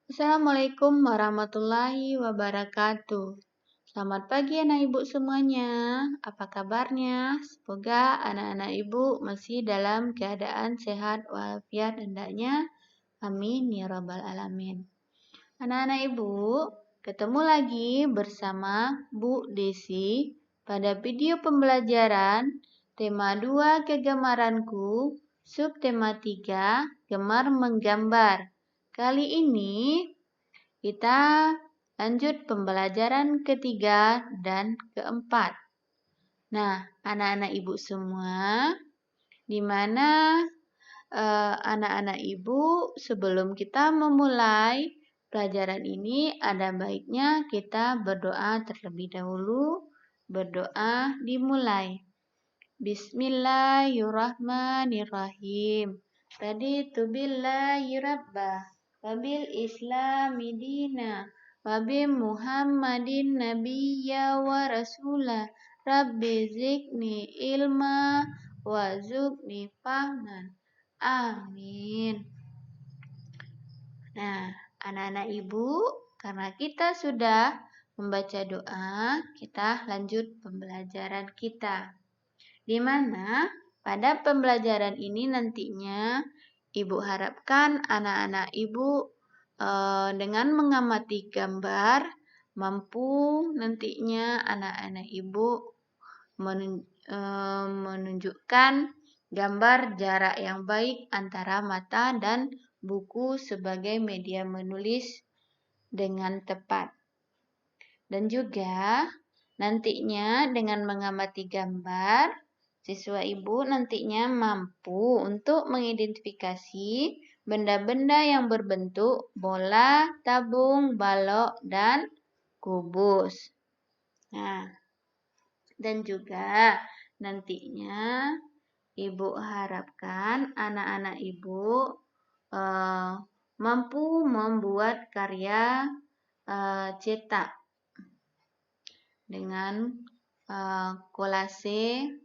Assalamualaikum warahmatullahi wabarakatuh. Selamat pagi anak ibu semuanya. Apa kabarnya? Semoga anak-anak ibu masih dalam keadaan sehat walafiat hendaknya. Amin ya rabbal alamin. Anak-anak ibu, ketemu lagi bersama Bu Desi pada video pembelajaran tema 2 kegemaranku, subtema 3 gemar menggambar. Kali ini kita lanjut pembelajaran ketiga dan keempat. Nah, anak-anak ibu semua, di mana anak-anak ibu sebelum kita memulai pelajaran ini ada baiknya kita berdoa terlebih dahulu. Berdoa dimulai. Bismillahirrahmanirrahim. Raditu billahi rabbah. Wabil islami dina. Wabi muhammadin nabiyya wa rasulah. Rabbi zikni ilma wa zukni fahman. Amin. Nah, anak-anak ibu, karena kita sudah membaca doa, kita lanjut pembelajaran kita. Di mana pada pembelajaran ini nantinya ibu harapkan anak-anak ibu dengan mengamati gambar mampu nantinya anak-anak ibu menunjukkan gambar jarak yang baik antara mata dan buku sebagai media menulis dengan tepat. Dan juga nantinya dengan mengamati gambar, siswa ibu nantinya mampu untuk mengidentifikasi benda-benda yang berbentuk bola, tabung, balok, dan kubus. Nah, dan juga nantinya ibu harapkan anak-anak ibu mampu membuat karya cetak dengan kolase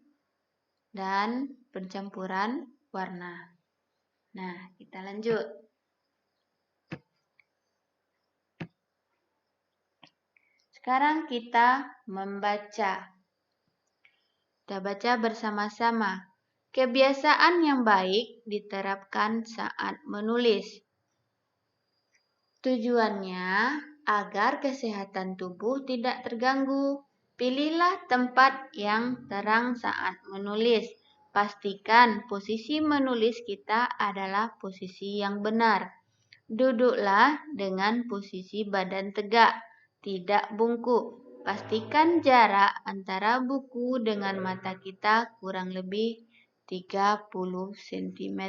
dan pencampuran warna. Nah, kita lanjut. Sekarang kita membaca. Kita baca bersama-sama. Kebiasaan yang baik diterapkan saat menulis. Tujuannya agar kesehatan tubuh tidak terganggu. Pilihlah tempat yang terang saat menulis. Pastikan posisi menulis kita adalah posisi yang benar. Duduklah dengan posisi badan tegak, tidak bungkuk. Pastikan jarak antara buku dengan mata kita kurang lebih 30 cm.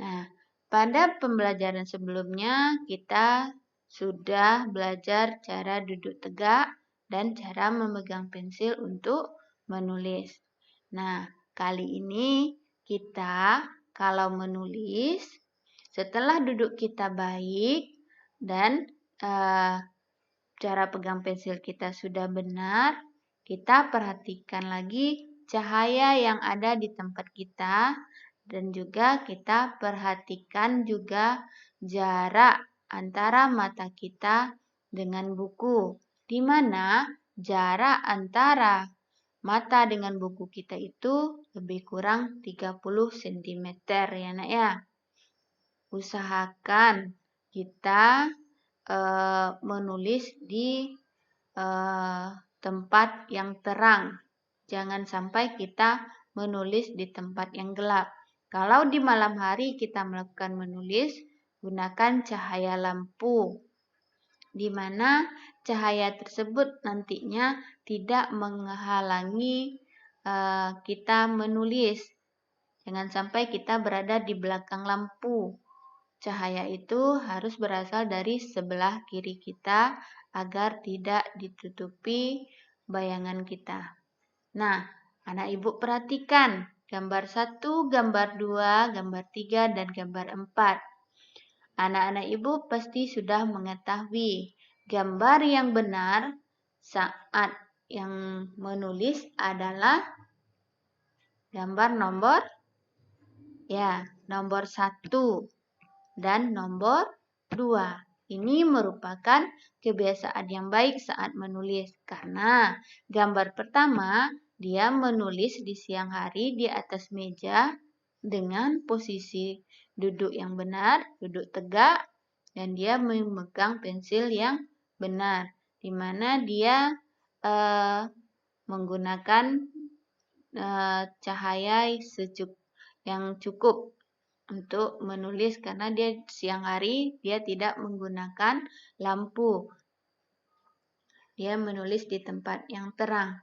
Nah, pada pembelajaran sebelumnya kita sudah belajar cara duduk tegak dan cara memegang pensil untuk menulis. Nah, kali ini kita kalau menulis, setelah duduk kita baik dan cara pegang pensil kita sudah benar, kita perhatikan lagi cahaya yang ada di tempat kita dan juga kita perhatikan juga jarak antara mata kita dengan buku, di mana jarak antara mata dengan buku kita itu lebih kurang 30 cm ya nak ya. Usahakan kita menulis di tempat yang terang. Jangan sampai kita menulis di tempat yang gelap. Kalau di malam hari kita melakukan menulis, gunakan cahaya lampu, di mana cahaya tersebut nantinya tidak menghalangi kita menulis. Jangan sampai kita berada di belakang lampu. Cahaya itu harus berasal dari sebelah kiri kita agar tidak ditutupi bayangan kita. Nah, anak ibu perhatikan gambar 1, gambar 2, gambar 3, dan gambar 4. Anak-anak ibu pasti sudah mengetahui gambar yang benar saat yang menulis adalah gambar nomor 1 dan nomor Ini merupakan kebiasaan yang baik saat menulis karena gambar pertama dia menulis di siang hari di atas meja dengan posisi duduk yang benar, duduk tegak, dan dia memegang pensil yang benar, di mana dia menggunakan cahaya yang cukup untuk menulis karena dia siang hari dia tidak menggunakan lampu. Dia menulis di tempat yang terang.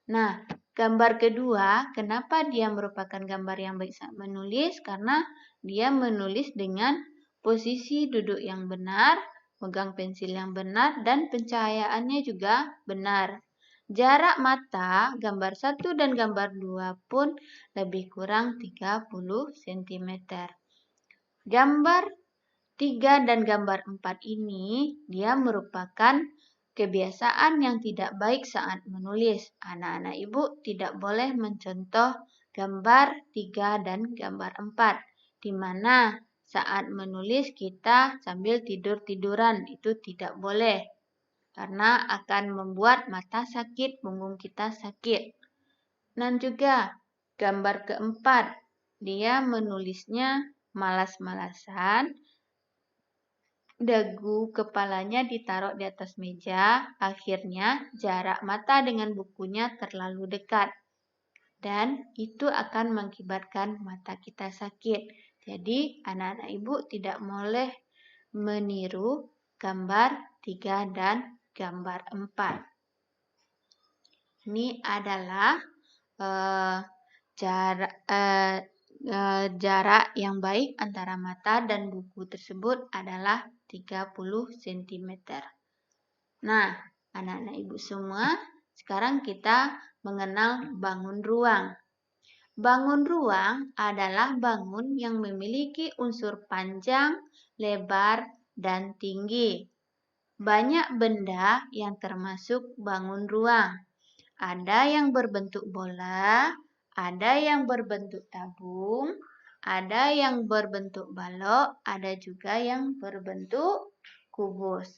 Nah, gambar kedua, kenapa dia merupakan gambar yang baik saat menulis? Karena dia menulis dengan posisi duduk yang benar, megang pensil yang benar, dan pencahayaannya juga benar. Jarak mata gambar 1 dan gambar 2 pun lebih kurang 30 cm. Gambar 3 dan gambar 4 ini dia merupakan kebiasaan yang tidak baik saat menulis. Anak-anak ibu tidak boleh mencontoh gambar 3 dan gambar 4, di mana saat menulis kita sambil tidur-tiduran, itu tidak boleh. Karena akan membuat mata sakit, punggung kita sakit. Dan juga gambar keempat, dia menulisnya malas-malasan, dagu kepalanya ditaruh di atas meja, akhirnya jarak mata dengan bukunya terlalu dekat. Dan itu akan mengakibatkan mata kita sakit. Jadi anak-anak ibu tidak boleh meniru gambar 3 dan gambar 4. Ini adalah jarak yang baik antara mata dan buku tersebut adalah 30 cm. Nah, anak-anak ibu semua, sekarang kita mengenal bangun ruang. Bangun ruang adalah bangun yang memiliki unsur panjang, lebar, dan tinggi. Banyak benda yang termasuk bangun ruang. Ada yang berbentuk bola, ada yang berbentuk tabung, ada yang berbentuk balok, ada juga yang berbentuk kubus.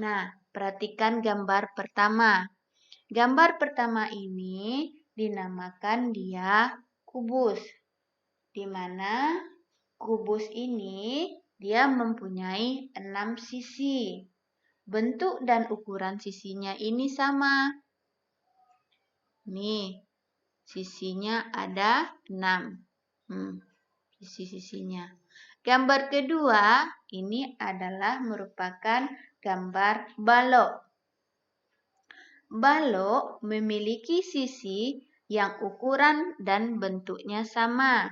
Nah, perhatikan gambar pertama. Gambar pertama ini dinamakan dia kubus, di mana kubus ini dia mempunyai 6 sisi. Bentuk dan ukuran sisinya ini sama. Nih, sisinya ada 6. Sisi-sisinya. Gambar kedua, ini adalah merupakan gambar balok. Balok memiliki sisi yang ukuran dan bentuknya sama,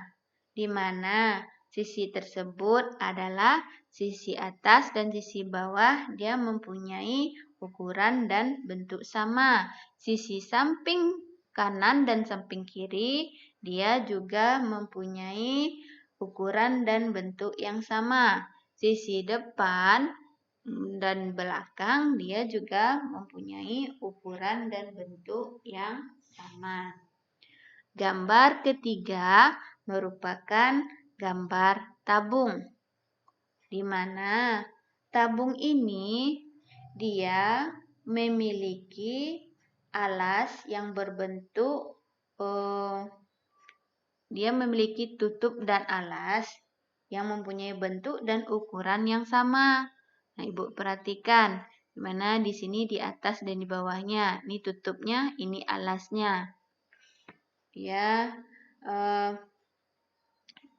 di mana sisi tersebut adalah sisi atas dan sisi bawah dia mempunyai ukuran dan bentuk sama. Sisi samping kanan dan samping kiri dia juga mempunyai ukuran dan bentuk yang sama. Sisi depan dan belakang dia juga mempunyai ukuran dan bentuk yang sama. Gambar ketiga merupakan gambar tabung, di mana tabung ini dia memiliki alas yang berbentuk, dia memiliki tutup dan alas yang mempunyai bentuk dan ukuran yang sama. Nah, ibu perhatikan, di mana di sini di atas dan di bawahnya. Ini tutupnya, ini alasnya. Dia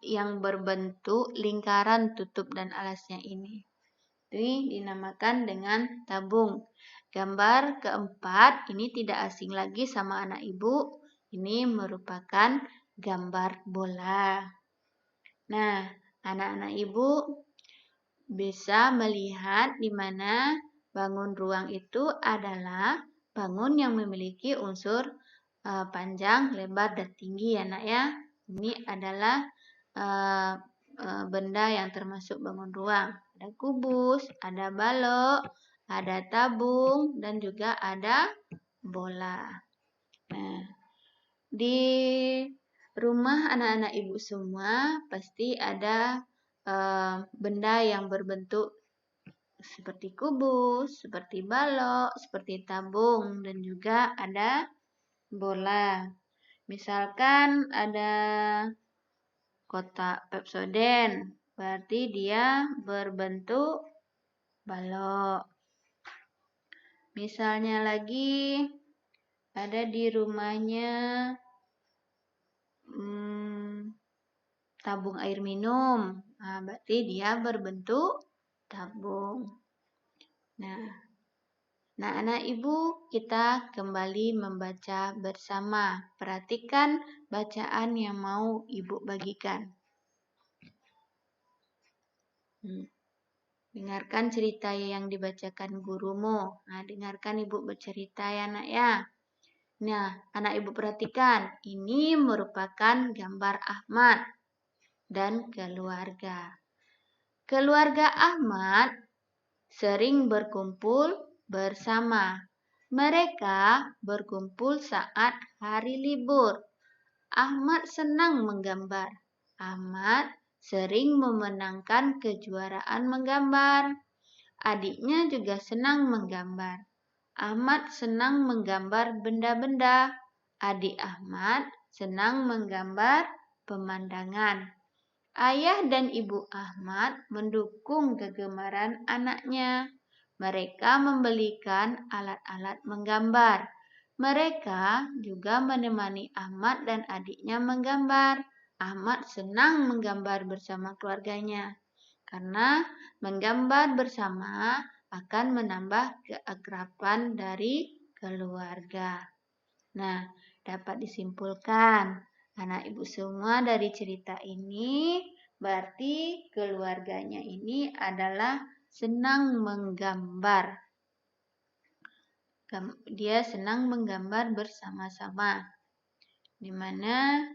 yang berbentuk lingkaran tutup dan alasnya ini. Ini dinamakan dengan tabung. Gambar keempat ini tidak asing lagi sama anak ibu. Ini merupakan gambar bola. Nah, anak-anak ibu bisa melihat di mana bangun ruang itu adalah bangun yang memiliki unsur panjang, lebar, dan tinggi ya nak ya. Ini adalah benda yang termasuk bangun ruang. Ada kubus, ada balok, ada tabung, dan juga ada bola. Nah, di rumah anak-anak ibu semua pasti ada benda yang berbentuk seperti kubus, seperti balok, seperti tabung, dan juga ada bola. Misalkan ada kotak Pepsodent, berarti dia berbentuk balok. Misalnya lagi ada di rumahnya tabung air minum. Nah, berarti dia berbentuk tabung. Nah, anak ibu, kita kembali membaca bersama. Perhatikan bacaan yang mau ibu bagikan. Dengarkan cerita yang dibacakan gurumu. Nah, dengarkan ibu bercerita ya nak ya. Nah, anak ibu perhatikan. Ini merupakan gambar Ahmad dan keluarga. Keluarga Ahmad sering berkumpul bersama. Mereka berkumpul saat hari libur. Ahmad senang menggambar. Ahmad sering memenangkan kejuaraan menggambar. Adiknya juga senang menggambar. Ahmad senang menggambar benda-benda. Adik Ahmad senang menggambar pemandangan. Ayah dan ibu Ahmad mendukung kegemaran anaknya. Mereka membelikan alat-alat menggambar. Mereka juga menemani Ahmad dan adiknya menggambar. Ahmad senang menggambar bersama keluarganya, karena menggambar bersama akan menambah keakraban dari keluarga. Nah, dapat disimpulkan, anak ibu semua dari cerita ini berarti keluarganya ini adalah senang menggambar. Dia senang menggambar bersama-sama, di mana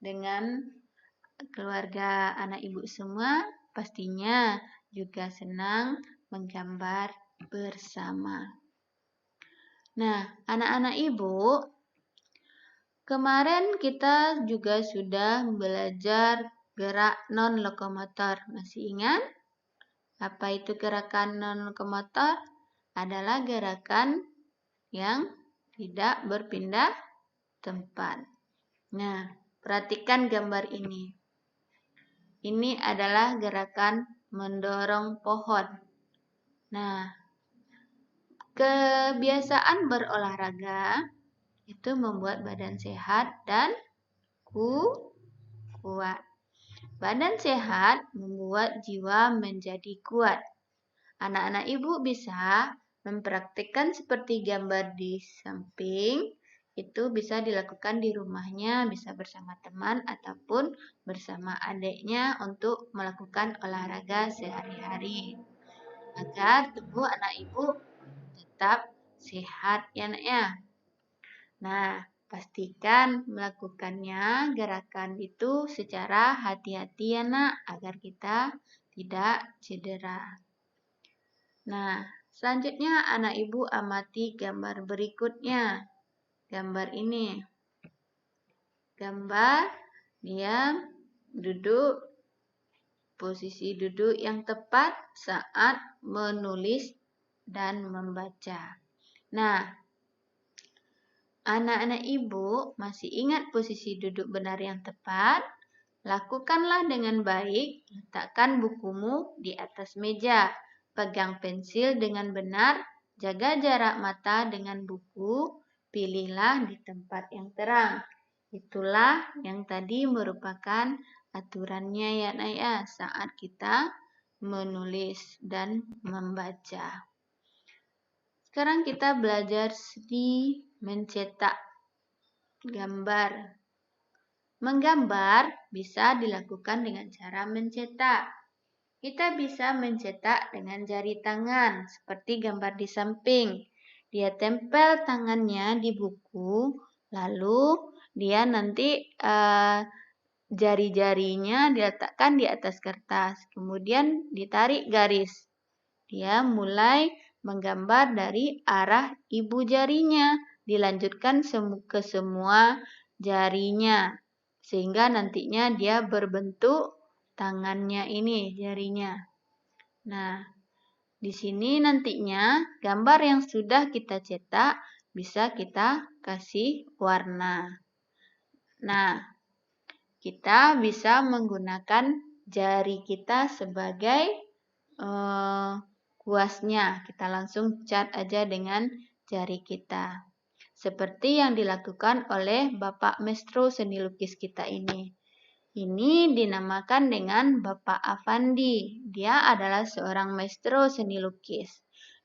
dengan keluarga anak ibu semua pastinya juga senang menggambar bersama. Nah, anak-anak ibu, kemarin kita juga sudah belajar gerak non-lokomotor. Masih ingat? Apa itu gerakan non-lokomotor? Adalah gerakan yang tidak berpindah tempat. Nah, perhatikan gambar ini. Ini adalah gerakan mendorong pohon. Nah, kebiasaan berolahraga itu membuat badan sehat dan kuat. Badan sehat membuat jiwa menjadi kuat. Anak-anak ibu bisa mempraktikkan seperti gambar di samping. Itu bisa dilakukan di rumahnya, bisa bersama teman ataupun bersama adiknya untuk melakukan olahraga sehari-hari, agar tubuh anak ibu tetap sehat ya nak ya. Nah, pastikan melakukannya gerakan itu secara hati-hati ya nak, agar kita tidak cedera. Nah, selanjutnya anak ibu amati gambar berikutnya. Gambar ini. Gambar dia duduk, posisi duduk yang tepat saat menulis dan membaca. Nah, anak-anak ibu masih ingat posisi duduk benar yang tepat? Lakukanlah dengan baik, letakkan bukumu di atas meja. Pegang pensil dengan benar, jaga jarak mata dengan buku, pilihlah di tempat yang terang. Itulah yang tadi merupakan aturannya ya nak ya, saat kita menulis dan membaca. Sekarang kita belajar di mencetak gambar. Menggambar bisa dilakukan dengan cara mencetak. Kita bisa mencetak dengan jari tangan, seperti gambar di samping. Dia tempel tangannya di buku, lalu dia nanti jari-jarinya diletakkan di atas kertas, kemudian ditarik garis. Dia mulai menggambar dari arah ibu jarinya, dilanjutkan ke semua jarinya, sehingga nantinya dia berbentuk tangannya ini, jarinya. Nah, di sini nantinya gambar yang sudah kita cetak bisa kita kasih warna. Nah, kita bisa menggunakan jari kita sebagai kuasnya. Kita langsung cat aja dengan jari kita. Seperti yang dilakukan oleh Bapak Maestro seni lukis kita ini. Ini dinamakan dengan Bapak Afandi. Dia adalah seorang maestro seni lukis.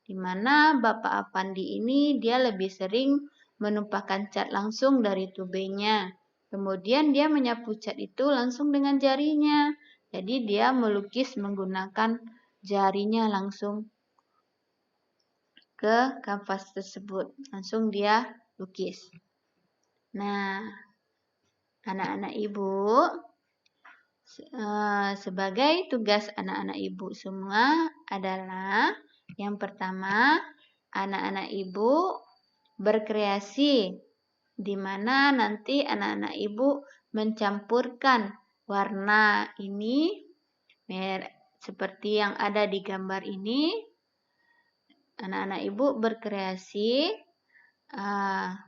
Di mana Bapak Afandi ini dia lebih sering menumpahkan cat langsung dari tubenya. Kemudian dia menyapu cat itu langsung dengan jarinya. Jadi dia melukis menggunakan jarinya langsung ke kanvas tersebut. Langsung dia lukis. Nah, anak-anak ibu, sebagai tugas anak-anak ibu semua adalah yang pertama, anak-anak ibu berkreasi, di mana nanti anak-anak ibu mencampurkan warna ini seperti yang ada di gambar ini. Anak-anak ibu berkreasi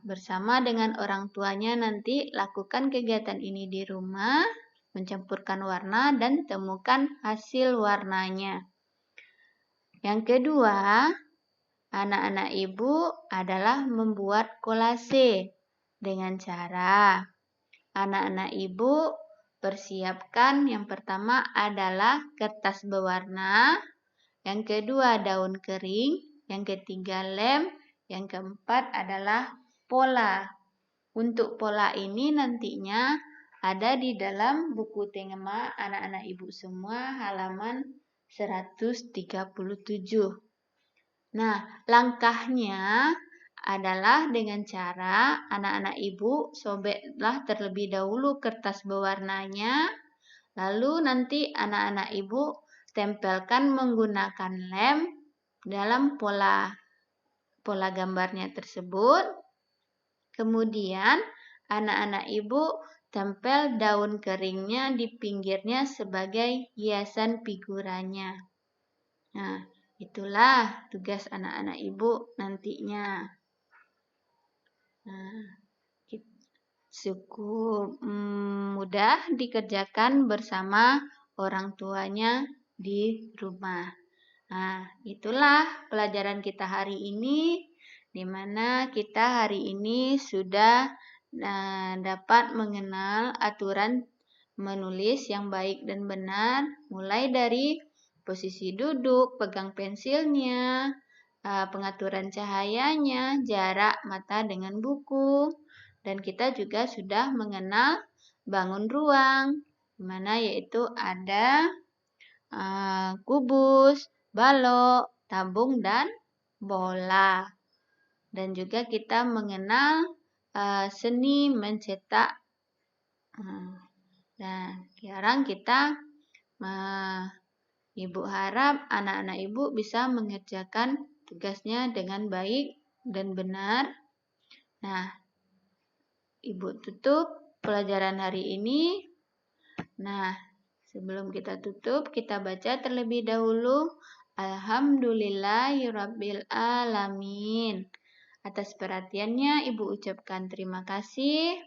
bersama dengan orang tuanya, nanti lakukan kegiatan ini di rumah, mencampurkan warna dan temukan hasil warnanya. Yang kedua, anak-anak ibu adalah membuat kolase dengan cara anak-anak ibu persiapkan yang pertama adalah kertas berwarna, yang kedua daun kering, yang ketiga lem, yang keempat adalah pola. Untuk pola ini nantinya ada di dalam buku Tengema anak-anak ibu semua halaman 137. Nah, langkahnya adalah dengan cara anak-anak ibu sobeklah terlebih dahulu kertas berwarnanya, lalu nanti anak-anak ibu tempelkan menggunakan lem dalam pola gambarnya tersebut. Kemudian anak-anak ibu tempel daun keringnya di pinggirnya sebagai hiasan figuranya. Nah, itulah tugas anak-anak ibu nantinya. Nah, cukup mudah dikerjakan bersama orang tuanya di rumah. Nah, itulah pelajaran kita hari ini, di mana kita hari ini sudah dapat mengenal aturan menulis yang baik dan benar, mulai dari posisi duduk, pegang pensilnya, pengaturan cahayanya, jarak mata dengan buku, dan kita juga sudah mengenal bangun ruang, di mana yaitu ada kubus, balok, tabung, dan bola. Dan juga kita mengenal seni mencetak. Nah, sekarang kita Ibu harap anak-anak ibu bisa mengerjakan tugasnya dengan baik dan benar. Nah, ibu tutup pelajaran hari ini. Nah, sebelum kita tutup, kita baca terlebih dahulu. Alhamdulillahirabbil alamin. Atas perhatiannya, ibu ucapkan terima kasih.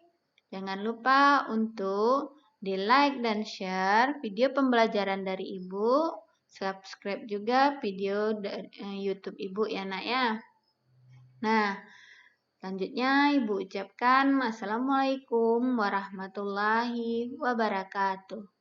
Jangan lupa untuk di-like dan share video pembelajaran dari ibu. Subscribe juga video YouTube ibu ya nak ya. Nah, selanjutnya ibu ucapkan Assalamualaikum warahmatullahi wabarakatuh.